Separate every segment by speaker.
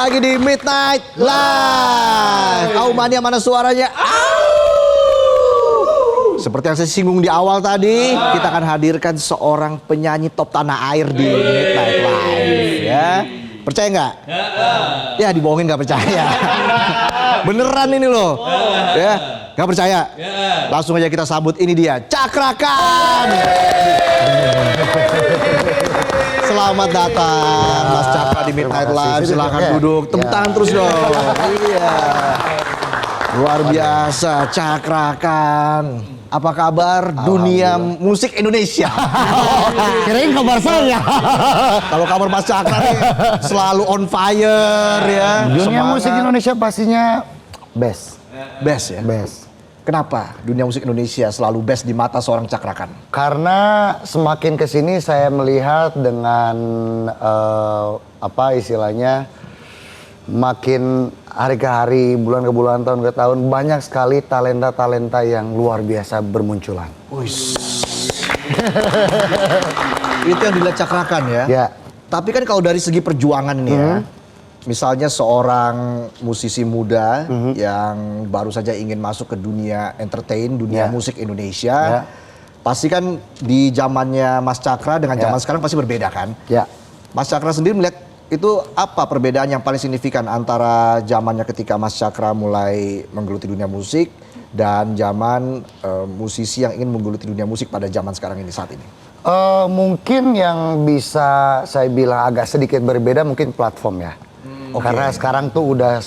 Speaker 1: lagi di Midnight Live. Mania mana suaranya? Seperti yang saya singgung di awal tadi, kita akan hadirkan seorang penyanyi top tanah air di Midnight Live, ya. Percaya nggak? Ya dibohongin nggak percaya. Beneran ini loh, ya. Nggak percaya? Langsung aja kita sambut, ini dia, Cakra Khan. Selamat datang Mas Cakra di Midnight Live. Silahkan duduk, tepuk tangan terus dong. Iya. Luar biasa, Cakra Khan. Apa kabar dunia musik Indonesia?
Speaker 2: Kirain kabar saya.
Speaker 1: Kalau kabar Mas Cakra nih selalu on fire ya.
Speaker 2: Dunia musik Indonesia pastinya best.
Speaker 1: Best ya?
Speaker 2: Best.
Speaker 1: Kenapa dunia musik Indonesia selalu best di mata seorang Cakra Khan?
Speaker 2: Karena semakin kesini saya melihat dengan apa istilahnya, makin hari ke hari, bulan ke bulan, tahun ke tahun, banyak sekali talenta-talenta yang luar biasa bermunculan.
Speaker 1: Itu yang dilihat Cakra Khan ya?
Speaker 2: Ya.
Speaker 1: Tapi kan kalau dari segi perjuangan ini ya, misalnya seorang musisi muda yang baru saja ingin masuk ke dunia entertain, dunia musik Indonesia, pasti kan di zamannya Mas Cakra dengan zaman sekarang pasti berbeda kan?
Speaker 2: Ya.
Speaker 1: Mas Cakra sendiri melihat itu apa perbedaan yang paling signifikan antara zamannya ketika Mas Cakra mulai menggeluti dunia musik dan zaman musisi yang ingin menggeluti dunia musik pada zaman sekarang ini, saat ini?
Speaker 2: Mungkin yang bisa saya bilang agak sedikit berbeda mungkin platform ya. Karena sekarang tuh udah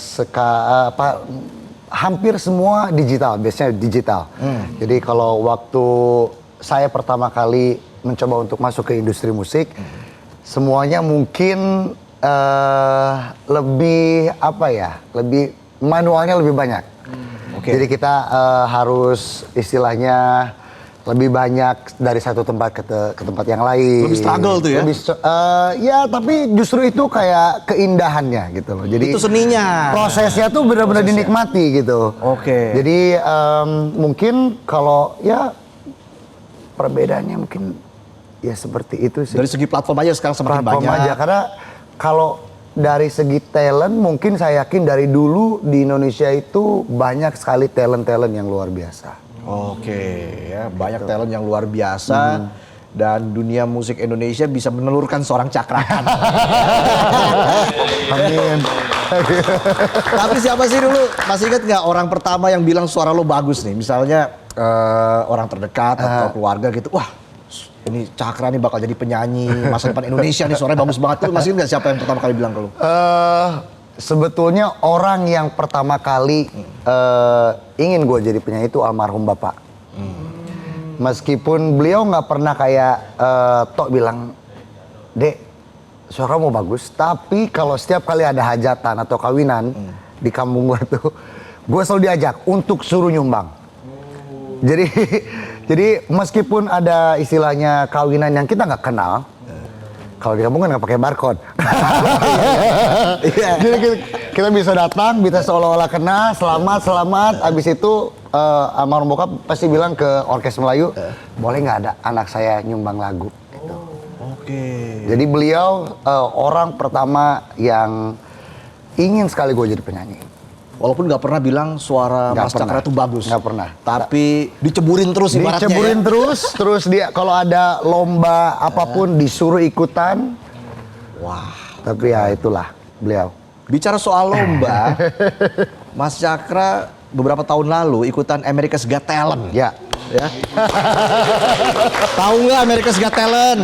Speaker 2: hampir semua digital, biasanya digital. Jadi kalau waktu saya pertama kali mencoba untuk masuk ke industri musik, semuanya mungkin lebih lebih manualnya lebih banyak. Jadi kita harus istilahnya lebih banyak dari satu tempat ke tempat yang lain.
Speaker 1: Lebih struggle tuh ya?
Speaker 2: Ya, tapi justru itu kayak keindahannya gitu loh. Jadi
Speaker 1: itu seninya.
Speaker 2: Prosesnya tuh benar-benar dinikmati gitu. Jadi mungkin kalau ya perbedaannya mungkin ya seperti itu sih.
Speaker 1: Dari segi platform aja sekarang semakin banyak.
Speaker 2: Aja, karena kalau dari segi talent mungkin saya yakin dari dulu di Indonesia itu banyak sekali talent-talent yang luar biasa.
Speaker 1: Ya banyak talent yang luar biasa dan dunia musik Indonesia bisa menelurkan seorang Cakra Khan.
Speaker 2: Amin.
Speaker 1: Tapi siapa sih dulu, masih ingat nggak orang pertama yang bilang suara lo bagus nih? Misalnya orang terdekat atau keluarga gitu, wah ini Cakra nih bakal jadi penyanyi masa depan Indonesia nih, suaranya bagus banget. Tuh masih ingat nggak siapa yang pertama kali bilang ke lo?
Speaker 2: Sebetulnya orang yang pertama kali ingin gue jadi penyanyi itu almarhum bapak. Meskipun beliau nggak pernah kayak tok bilang, Dek, suara mau bagus. Tapi kalau setiap kali ada hajatan atau kawinan di kampung gue tuh, gue selalu diajak untuk suruh nyumbang. Jadi meskipun ada istilahnya kawinan yang kita nggak kenal, kalau di kampung kan nggak pakai barcode. Jadi kita bisa datang, bisa seolah-olah kenal, selamat. Abis itu almarhum bokap pasti bilang ke orkes Melayu, boleh nggak ada anak saya nyumbang lagu? Gitu. Jadi beliau orang pertama yang ingin sekali gue jadi penyanyi.
Speaker 1: Walaupun nggak pernah bilang suara Mas Cakra itu bagus.
Speaker 2: Nggak pernah.
Speaker 1: Tapi diceburin terus ibaratnya.
Speaker 2: Diceburin terus dia kalau ada lomba apapun disuruh ikutan.
Speaker 1: Wah.
Speaker 2: Tapi ya itulah beliau.
Speaker 1: Bicara soal lomba, Mas Cakra beberapa tahun lalu ikutan America's Got Talent.
Speaker 2: Ya.
Speaker 1: Tahu nggak America's Got Talent?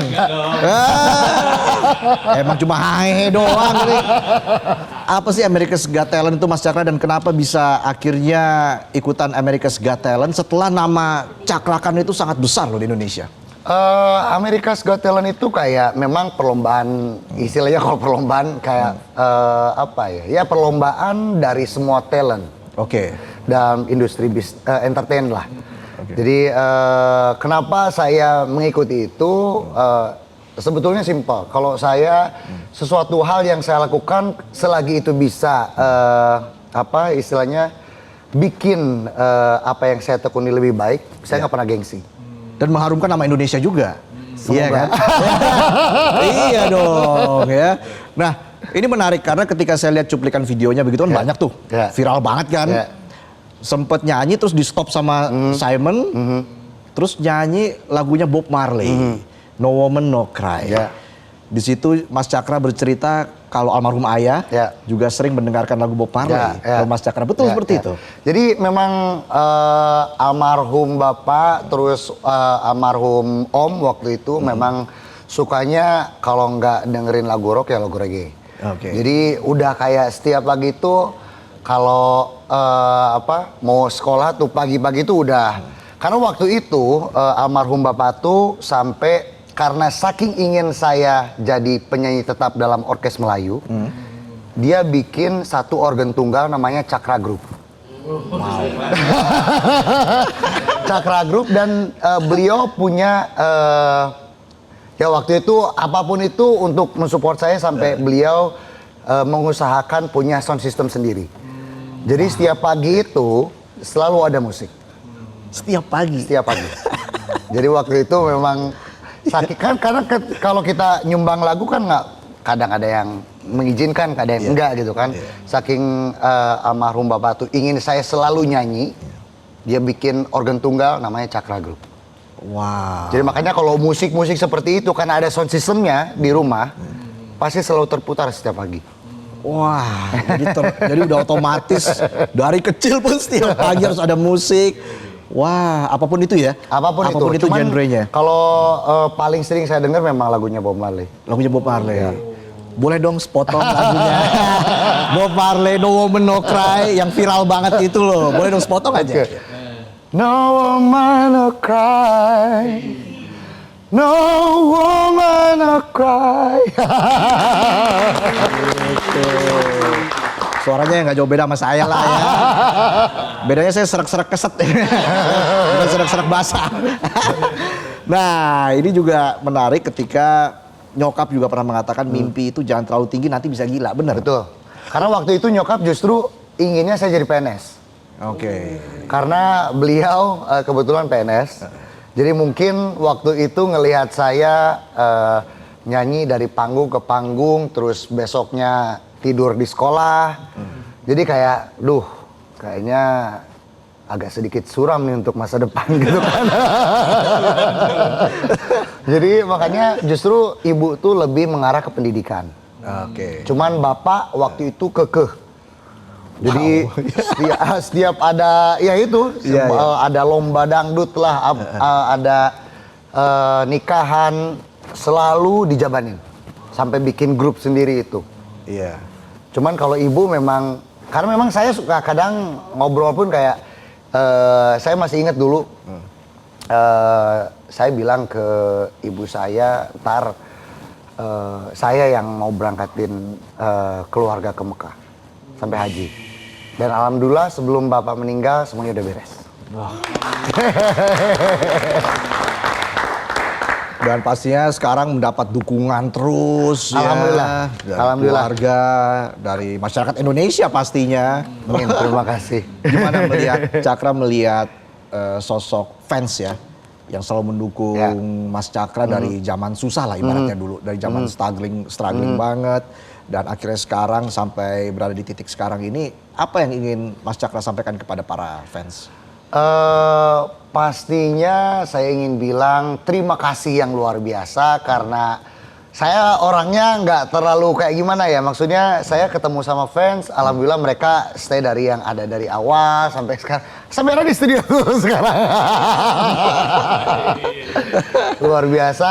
Speaker 1: Emang cuma hahe doang nih. Apa sih America's Got Talent itu Mas Cakra, dan kenapa bisa akhirnya ikutan America's Got Talent setelah nama Cakra Khan itu sangat besar loh di Indonesia?
Speaker 2: America's Got Talent itu kayak memang perlombaan, istilahnya kalau perlombaan kayak ya perlombaan dari semua talent. Dan industri entertain lah. Jadi kenapa saya mengikuti itu? Sebetulnya simpel. Kalau saya sesuatu hal yang saya lakukan selagi itu bisa istilahnya bikin apa yang saya tekuni lebih baik, saya nggak pernah gengsi.
Speaker 1: Dan mengharumkan nama Indonesia juga. Iya kan? Iya dong ya. Nah, Ini menarik karena ketika saya lihat cuplikan videonya begitu kan banyak tuh, viral banget kan. Sempet nyanyi terus di stop sama Simon, terus nyanyi lagunya Bob Marley, No Woman No Cry. Di situ Mas Cakra bercerita kalau almarhum ayah juga sering mendengarkan lagu Bob Marley. Kalau Mas Cakra betul seperti itu.
Speaker 2: Jadi memang almarhum bapak terus almarhum om waktu itu memang sukanya kalau nggak dengerin lagu rock ya lagu reggae. Jadi udah kayak setiap pagi itu kalau mau sekolah tuh pagi-pagi tuh udah. Karena waktu itu almarhum bapak tuh sampai karena saking ingin saya jadi penyanyi tetap dalam orkes Melayu, dia bikin satu organ tunggal namanya Cakra Group. Cakra Group dan beliau punya ya waktu itu apapun itu untuk mensupport saya sampai beliau mengusahakan punya sound system sendiri. Jadi setiap pagi itu selalu ada musik.
Speaker 1: Setiap pagi?
Speaker 2: Setiap pagi. Jadi waktu itu memang sakit kan karena kalau kita nyumbang lagu kan nggak kadang ada yang mengizinkan kadang yang enggak gitu kan. Saking almarhum bapak tuh ingin saya selalu nyanyi, dia bikin organ tunggal namanya Cakra Group. Jadi makanya kalau musik-musik seperti itu karena ada sound systemnya di rumah pasti selalu terputar setiap pagi.
Speaker 1: Jadi udah otomatis dari kecil pun setiap pagi harus ada musik. Apapun itu ya.
Speaker 2: Apapun itu
Speaker 1: genrenya.
Speaker 2: Kalau paling sering saya dengar memang lagunya Bob Marley.
Speaker 1: Lagunya Bob Marley. Boleh dong sepotong lagunya Bob Marley No Woman No Cry yang viral banget itu loh. Boleh dong sepotong aja.
Speaker 2: No woman no cry. No woman no cry.
Speaker 1: Suaranya nggak jauh beda sama saya lah ya. Bedanya saya serak-serak keset. Bukan serak-serak basah. Nah ini juga menarik ketika nyokap juga pernah mengatakan mimpi itu jangan terlalu tinggi nanti bisa gila. Benar?
Speaker 2: Betul. Karena waktu itu nyokap justru inginnya saya jadi PNS. Karena beliau kebetulan PNS. Jadi mungkin waktu itu ngelihat saya nyanyi dari panggung ke panggung terus besoknya tidur di sekolah, jadi kayak, kayaknya agak sedikit suram nih untuk masa depan gitu kan. Jadi makanya justru ibu tuh lebih mengarah ke pendidikan. Cuman bapak waktu itu kekeh. Jadi setiap ada, ada lomba dangdut lah, ada nikahan, selalu dijabanin. Sampai bikin grup sendiri itu. Cuman kalau ibu memang, karena memang saya suka kadang ngobrol pun kayak, saya masih ingat dulu, saya bilang ke ibu saya, ntar saya yang mau berangkatin keluarga ke Mekah, sampai haji. Dan alhamdulillah sebelum bapak meninggal semuanya udah beres.
Speaker 1: Dan pastinya sekarang mendapat dukungan terus
Speaker 2: Alhamdulillah.
Speaker 1: Dari keluarga, dari masyarakat Indonesia pastinya.
Speaker 2: Terima kasih.
Speaker 1: Gimana Cakra melihat sosok fans ya yang selalu mendukung Mas Cakra dari zaman susah lah ibaratnya dulu, dari zaman struggling banget dan akhirnya sekarang sampai berada di titik sekarang ini, apa yang ingin Mas Cakra sampaikan kepada para fans?
Speaker 2: Pastinya saya ingin bilang terima kasih yang luar biasa karena saya orangnya nggak terlalu kayak gimana ya, maksudnya saya ketemu sama fans, alhamdulillah mereka stay dari yang ada dari awal sampai sekarang, sampai ada di studio sekarang. Luar biasa,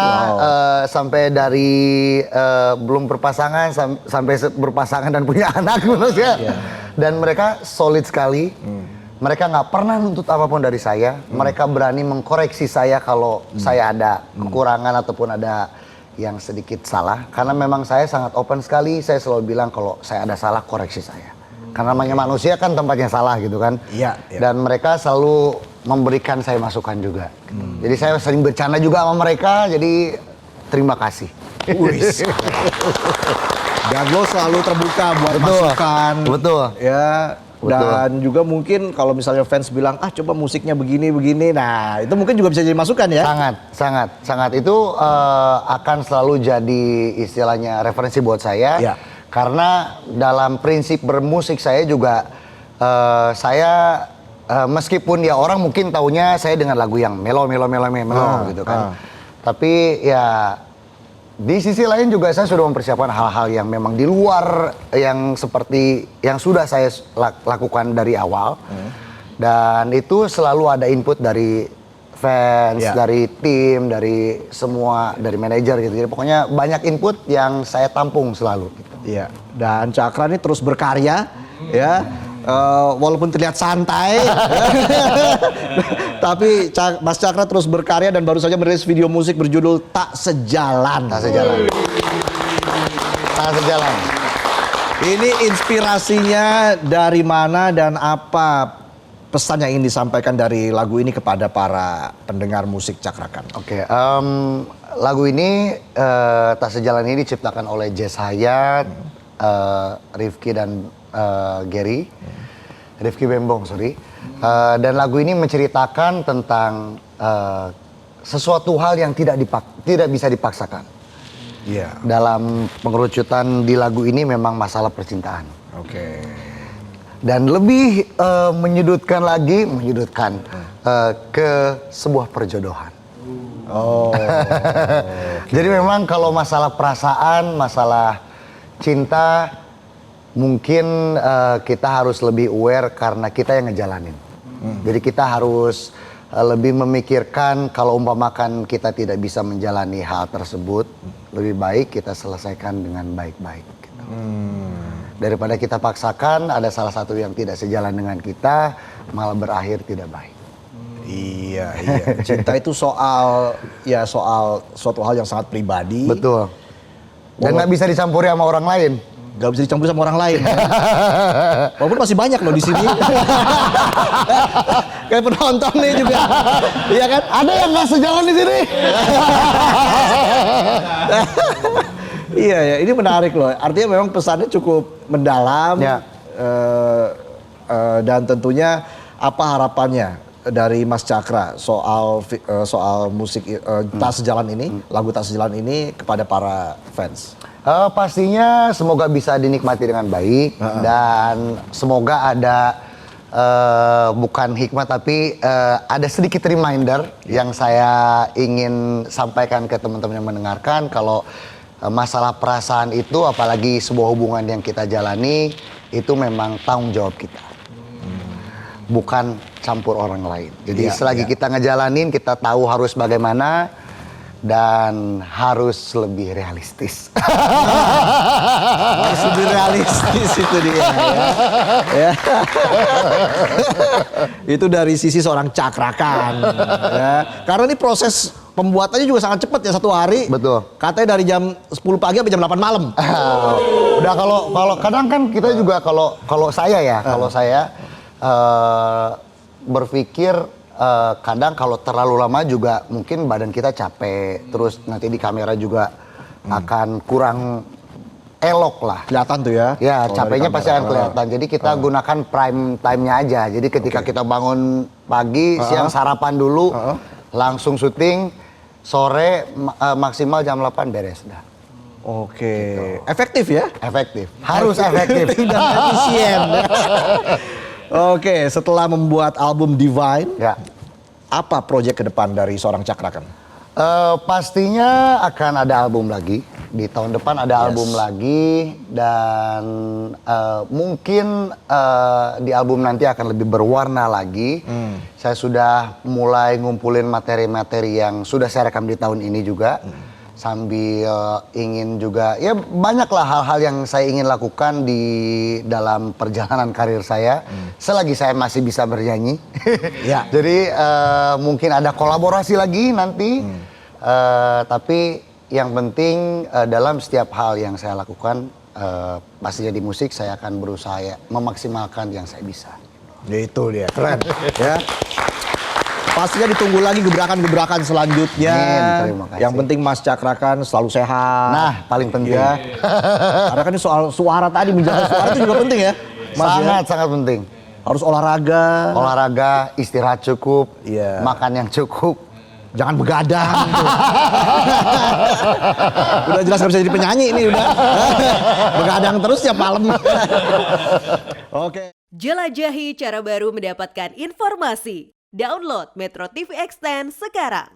Speaker 2: sampai dari belum berpasangan sampai berpasangan dan punya anak maksudnya. Dan mereka solid sekali. Mereka nggak pernah nuntut apapun dari saya. Mereka berani mengkoreksi saya kalau saya ada kekurangan ataupun ada yang sedikit salah. Karena memang saya sangat open sekali. Saya selalu bilang kalau saya ada salah, koreksi saya. Karena namanya manusia kan tempatnya salah gitu kan. Dan mereka selalu memberikan saya masukan juga. Jadi saya sering bercanda juga sama mereka. Jadi terima kasih.
Speaker 1: Dan lo selalu terbuka buat masukan. Ya. Dan juga mungkin kalau misalnya fans bilang, coba musiknya begini. Nah, itu mungkin juga bisa jadi masukan ya?
Speaker 2: Sangat. Itu akan selalu jadi istilahnya referensi buat saya. Karena dalam prinsip bermusik saya juga meskipun ya orang mungkin taunya saya dengan lagu yang melo gitu kan. Tapi ya di sisi lain juga saya sudah mempersiapkan hal-hal yang memang di luar yang seperti yang sudah saya lakukan dari awal. Dan itu selalu ada input dari fans, dari tim, dari semua, dari manajer gitu. Jadi pokoknya banyak input yang saya tampung selalu. Gitu.
Speaker 1: Iya. Dan Cakra ini terus berkarya, ya. Walaupun terlihat santai, tapi Mas Cakra terus berkarya dan baru saja merilis video musik berjudul Tak Sejalan.
Speaker 2: Tak Sejalan. Tak Sejalan.
Speaker 1: Ini inspirasinya dari mana dan apa pesan yang ingin disampaikan dari lagu ini kepada para pendengar musik Cakrakan?
Speaker 2: Oke, lagu ini Tak Sejalan ini diciptakan oleh Jess Hayat, Rifki dan Gary, Rifki Bembong, sorry. Dan lagu ini menceritakan tentang sesuatu hal yang tidak bisa dipaksakan.
Speaker 1: Iya.
Speaker 2: Dalam pengerucutan di lagu ini memang masalah percintaan.
Speaker 1: Oke.
Speaker 2: Dan lebih menyudutkan ke sebuah perjodohan.
Speaker 1: Oh.
Speaker 2: Jadi memang kalau masalah perasaan, masalah cinta, mungkin kita harus lebih aware karena kita yang ngejalanin. Jadi kita harus lebih memikirkan kalau umpamakan kita tidak bisa menjalani hal tersebut, lebih baik kita selesaikan dengan baik-baik. Gitu. Daripada kita paksakan, ada salah satu yang tidak sejalan dengan kita, malah berakhir tidak baik.
Speaker 1: Iya. Cinta itu soal suatu hal yang sangat pribadi.
Speaker 2: Betul. Dan nggak bisa dicampuri sama orang lain.
Speaker 1: Gak bisa dicampur sama orang lain. Walaupun masih banyak loh di sini. Kayak penonton nih juga. Iya kan?
Speaker 2: Ada yang nggak sejalan di sini.
Speaker 1: Iya ya, ini menarik loh. Artinya memang pesannya cukup mendalam.
Speaker 2: Ya.
Speaker 1: Dan tentunya apa harapannya dari Mas Cakra soal musik Tak Sejalan ini, lagu Tak Sejalan ini kepada para fans?
Speaker 2: Pastinya semoga bisa dinikmati dengan baik dan semoga ada bukan hikmah tapi ada sedikit reminder yang saya ingin sampaikan ke teman-teman yang mendengarkan kalau masalah perasaan itu apalagi sebuah hubungan yang kita jalani itu memang tanggung jawab kita. Bukan campur orang lain. Jadi selagi kita ngejalanin kita tahu harus bagaimana dan harus lebih realistis.
Speaker 1: Harus lebih realistis itu dia. Ya. Itu dari sisi seorang Cakrakan. Ya. Karena ini proses pembuatannya juga sangat cepat ya, 1 hari.
Speaker 2: Betul.
Speaker 1: Katanya dari jam 10 pagi sampai jam 8 malam.
Speaker 2: Udah kalau kadang kan kita juga kalau saya berpikir kadang kalau terlalu lama juga mungkin badan kita capek, terus nanti di kamera juga akan kurang elok lah.
Speaker 1: Kelihatan tuh ya.
Speaker 2: Ya, capeknya pasti akan kelihatan. Jadi kita gunakan prime time-nya aja. Jadi ketika kita bangun pagi, siang sarapan dulu, langsung syuting, sore maksimal jam 8 beres dah.
Speaker 1: Oke.
Speaker 2: Gitu.
Speaker 1: Efektif ya?
Speaker 2: Efektif. Harus efektif
Speaker 1: Dan efisien. Oke, setelah membuat album Divine, apa proyek ke depan dari seorang Cakrakan?
Speaker 2: Pastinya akan ada album lagi. Di tahun depan ada album lagi dan mungkin di album nanti akan lebih berwarna lagi. Saya sudah mulai ngumpulin materi-materi yang sudah saya rekam di tahun ini juga. Sambil ingin juga, ya banyaklah hal-hal yang saya ingin lakukan di dalam perjalanan karir saya. Selagi saya masih bisa bernyanyi. Jadi mungkin ada kolaborasi lagi nanti. Tapi yang penting dalam setiap hal yang saya lakukan, pastinya di musik saya akan berusaha memaksimalkan yang saya bisa.
Speaker 1: Ya itu dia, keren. Ya. Pastinya ditunggu lagi gebrakan-gebrakan selanjutnya.
Speaker 2: Terima kasih.
Speaker 1: Yang penting Mas Cakrakan selalu sehat.
Speaker 2: Nah, paling penting.
Speaker 1: Ya. Karena kan ini soal suara tadi, menjaga suara itu juga penting ya, Mas.
Speaker 2: Sangat penting.
Speaker 1: Harus olahraga.
Speaker 2: Istirahat cukup, makan yang cukup.
Speaker 1: Jangan begadang. Tuh. Udah jelas gak bisa jadi penyanyi ini udah. Begadang terus tiap malam. Oke.
Speaker 3: Jelajahi cara baru mendapatkan informasi. Download Metro TV Extend sekarang.